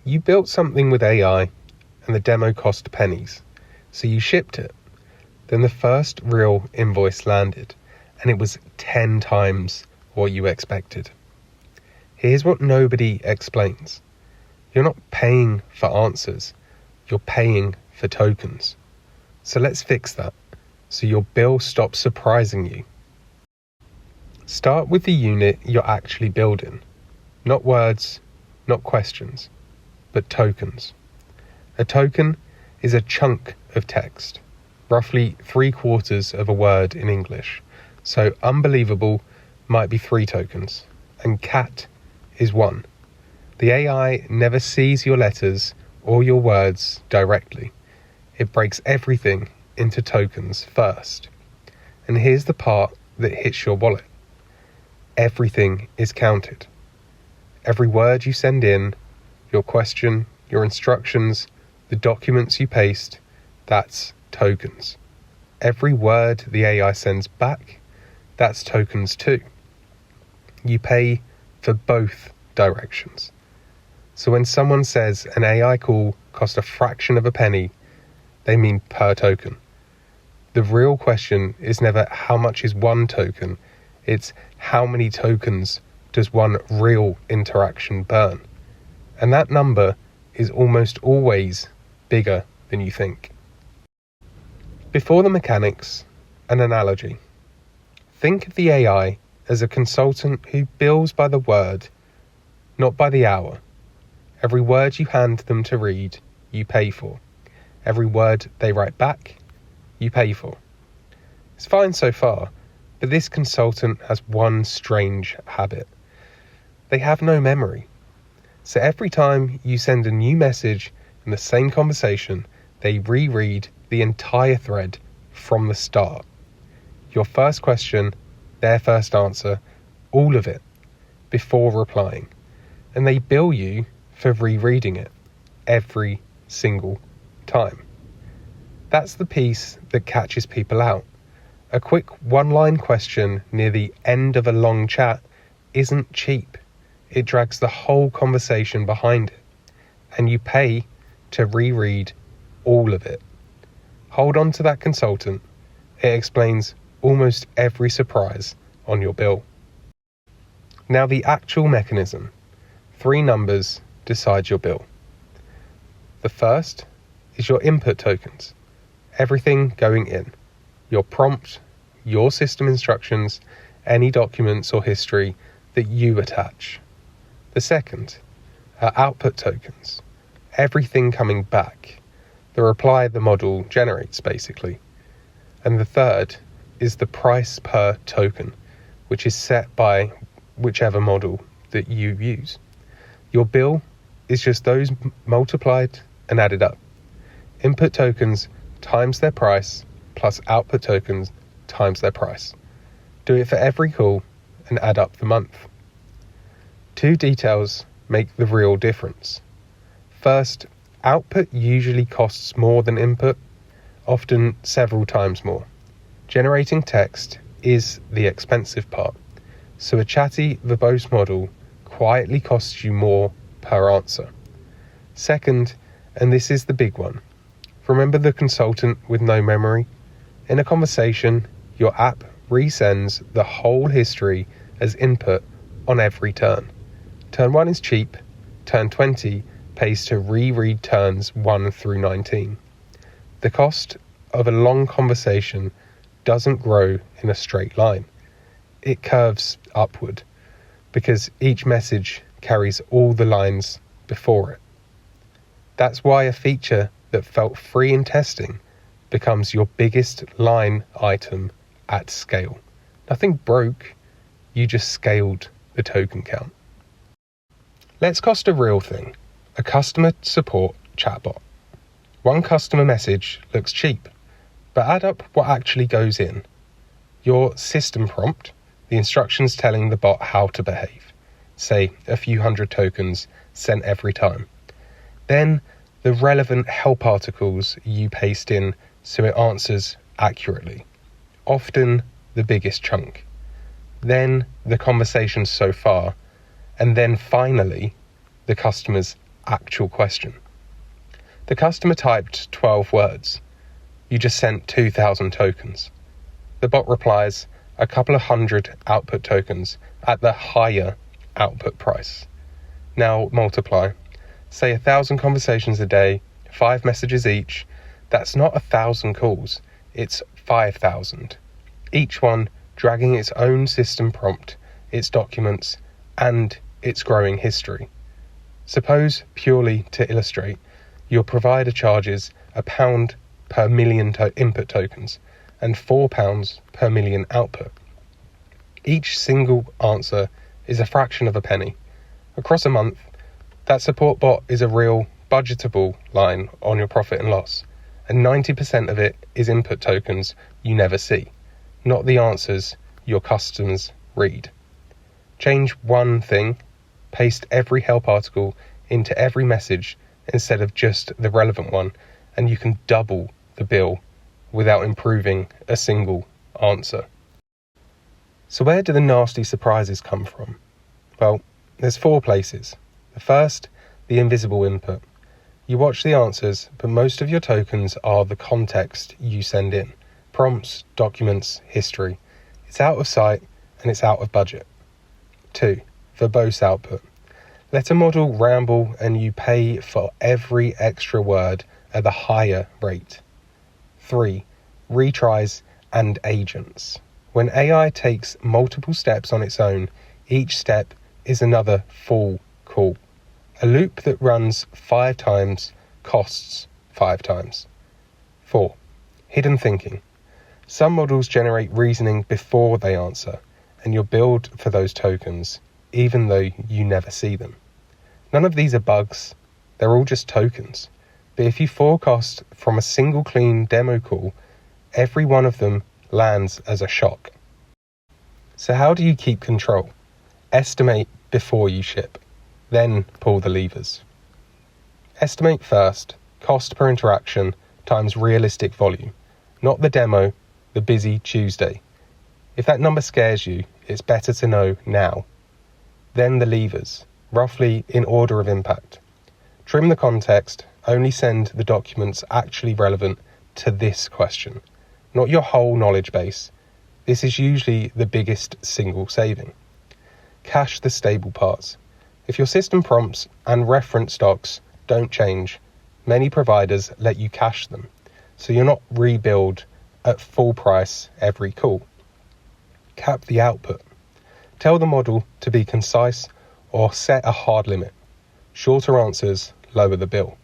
You built something with AI and the demo cost pennies, so you shipped it. Then the first real invoice landed, and it was 10 times what you expected. Here's what nobody explains. You're not paying for answers, you're paying for tokens. So let's fix that, so your bill stops surprising you. Start with the unit you're actually building. Not words, not questions, but tokens. A token is a chunk of text, roughly 3/4 of a word in English. So unbelievable might be 3 tokens, and cat is 1. The AI never sees your letters or your words directly. It breaks everything into tokens first. And here's the part that hits your wallet. Everything is counted. Every word you send in, your question, your instructions, the documents you paste, that's tokens. Every word the AI sends back, that's tokens too. You pay for both directions. So when someone says an AI call cost a fraction of a penny, they mean per token. The real question is never how much is one token, it's how many tokens does one real interaction burn? And that number is almost always bigger than you think. Before the mechanics, an analogy. Think of the AI as a consultant who bills by the word, not by the hour. Every word you hand them to read, you pay for. Every word they write back, you pay for. It's fine so far, but this consultant has one strange habit. They have no memory. So every time you send a new message in the same conversation, they reread the entire thread from the start. Your first question, their first answer, all of it, before replying. And they bill you for rereading it every single time. That's the piece that catches people out. A quick one-line question near the end of a long chat isn't cheap. It drags the whole conversation behind it, and you pay to reread all of it. Hold on to that consultant. It explains almost every surprise on your bill. Now the actual mechanism. 3 numbers decide your bill. The first is your input tokens. Everything going in. Your prompt, your system instructions, any documents or history that you attach. The second are output tokens. Everything coming back. The reply the model generates, basically. And the third is the price per token, which is set by whichever model that you use. Your bill is just those multiplied and added up. Input tokens times their price plus output tokens times their price. Do it for every call and add up the month. 2 details make the real difference. First, output usually costs more than input, often several times more. Generating text is the expensive part, so a chatty, verbose model quietly costs you more per answer. Second, and this is the big one, remember the consultant with no memory? In a conversation, your app resends the whole history as input on every turn. Turn 1 is cheap, turn 20 pays to reread turns 1 through 19. The cost of a long conversation doesn't grow in a straight line. It curves upward because each message carries all the lines before it. That's why a feature that felt free in testing becomes your biggest line item at scale. Nothing broke, you just scaled the token count. Let's cost a real thing, a customer support chatbot. One customer message looks cheap, but add up what actually goes in. Your system prompt, the instructions telling the bot how to behave, say a few hundred tokens sent every time. Then the relevant help articles you paste in so it answers accurately, often the biggest chunk. Then the conversation so far, and then finally the customer's actual question. The customer typed 12 words. You just sent 2,000 tokens. The bot replies, a couple of hundred output tokens at the higher output price. Now multiply. Say 1,000 conversations a day, 5 messages each. That's not 1,000 calls, it's 5,000. Each one dragging its own system prompt, its documents, and its growing history. Suppose, purely to illustrate, your provider charges £1 per million input tokens and £4 per million output. Each single answer is a fraction of a penny. Across a month, that support bot is a real budgetable line on your profit and loss, and 90% of it is input tokens you never see, not the answers your customers read. Change one thing, paste every help article into every message instead of just the relevant one, and you can double the bill without improving a single answer. So where do the nasty surprises come from? Well, there's 4 places. The first, the invisible input. You watch the answers, but most of your tokens are the context you send in. Prompts, documents, history. It's out of sight and it's out of budget. 2, verbose output. Let a model ramble and you pay for every extra word at the higher rate. 3, retries and agents. When AI takes multiple steps on its own, each step is another full call. A loop that runs 5 times costs 5 times. 4, hidden thinking. Some models generate reasoning before they answer, and you're billed for those tokens, even though you never see them. None of these are bugs, they're all just tokens. But if you forecast from a single clean demo call, every one of them lands as a shock. So how do you keep control? Estimate before you ship, then pull the levers. Estimate first, cost per interaction times realistic volume, not the demo, the busy Tuesday. If that number scares you, it's better to know now. Then the levers, roughly in order of impact. Trim the context, only send the documents actually relevant to this question, not your whole knowledge base. This is usually the biggest single saving. Cache the stable parts. If your system prompts and reference docs don't change, many providers let you cache them, so you're not rebilled at full price every call. Cap the output. Tell the model to be concise or set a hard limit. Shorter answers lower the bill.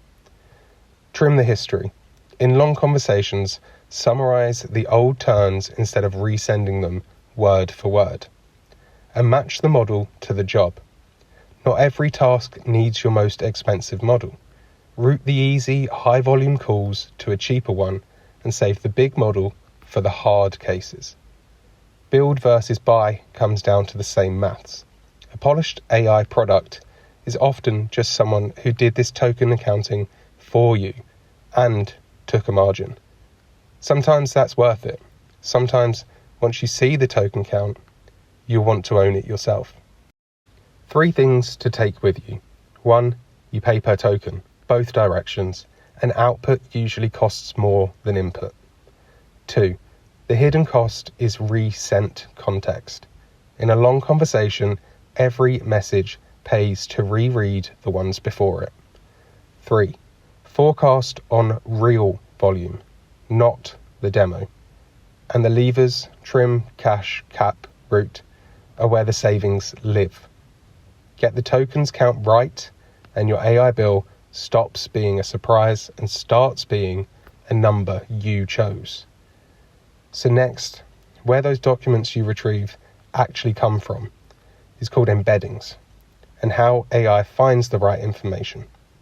Trim the history. In long conversations, summarize the old turns instead of resending them word for word. And match the model to the job. Not every task needs your most expensive model. Route the easy, high-volume calls to a cheaper one and save the big model for the hard cases. Build versus buy comes down to the same maths. A polished AI product is often just someone who did this token accounting for you and took a margin. Sometimes that's worth it. Sometimes, once you see the token count, you'll want to own it yourself. 3 things to take with you. 1, you pay per token, both directions, and output usually costs more than input. 2, the hidden cost is resent context. In a long conversation, every message pays to reread the ones before it. 3, forecast on real volume, not the demo. And the levers, trim, cache, cap, route, are where the savings live. Get the tokens count right, and your AI bill stops being a surprise and starts being a number you chose. So next, where those documents you retrieve actually come from is called embeddings, and how AI finds the right information.